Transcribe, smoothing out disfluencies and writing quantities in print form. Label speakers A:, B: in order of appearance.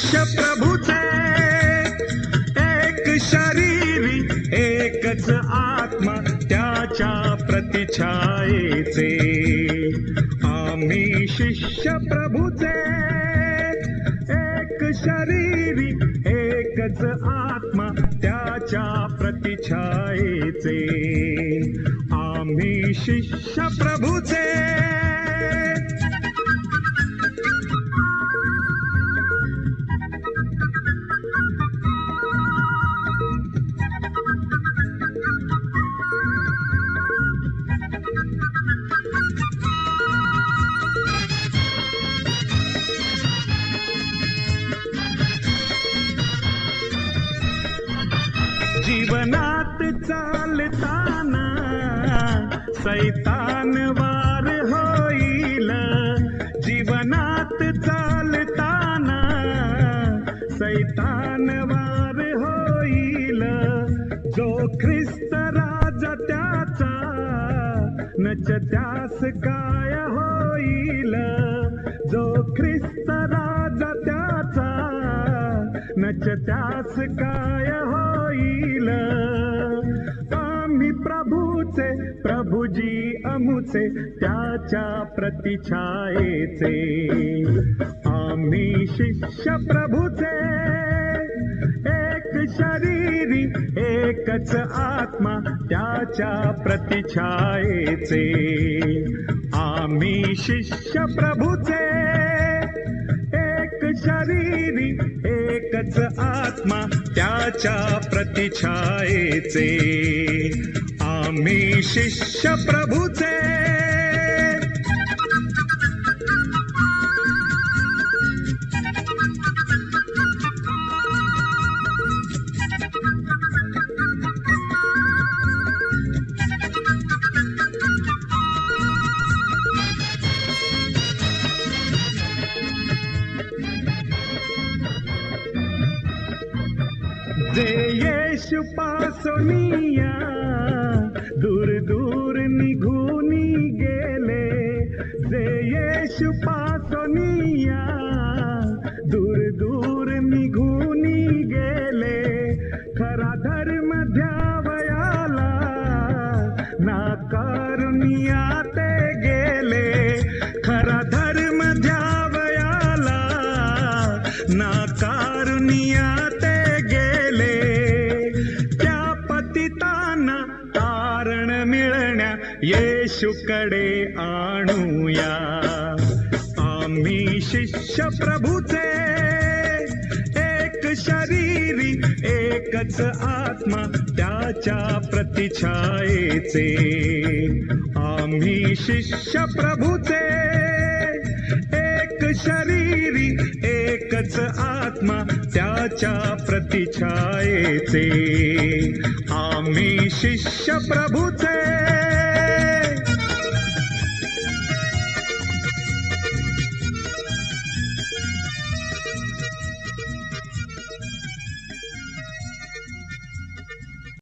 A: शिष्य प्रभूचे, एक शरीरी एकच आत्मा त्याच्या प्रतिछायेचे. आम्ही शिष्य प्रभूचे, एक शरीरी एकच आत्मा त्याच्या प्रतिछायेचे. आम्ही शिष्य प्रभूचे. जीवनात चालताना सैतान वार होईल. जीवनात चालताना सैतान वार होईल. जो ख्रिस्त राजा त्याचा नच त्यास काय होईल. जो ख्रिस्त राजा त्याचा नच त्यास काय होईल. आम्ही प्रभूचे, प्रभुजी अमुचे त्याच्या प्रतिछायेचे. आम्ही शिष्य प्रभूचे, एक शरीरी एकच आत्मा त्याच्या प्रतिछायेचे. आम्ही शिष्य प्रभूचे, एक शरीरी एकच आत्मा त्याच्या प्रतिछायेचे. आम्ही शिष्य प्रभूचे. जे येशू पासोनिया दूर दूर निघून गेले. जे येशू पासोनिया दूर दूर निघून गेले. खरा धर्म द्यावयाला नाकारुनिया ते गेले. खरा धर्म द्यावयाला नाकारुनिया ते गेले. त्या पतितांना तारण मिळण्या येशूकडे आणूया. आम्ही शिष्य प्रभूचे, एक शरीरी एकच आत्मा त्याच्या प्रतिछायेचे. आम्ही शिष्य प्रभूचे, एक शरीरी एकच आत्मा त्याच्या प्रतिछायेचे. आम्ही शिष्य प्रभूचे.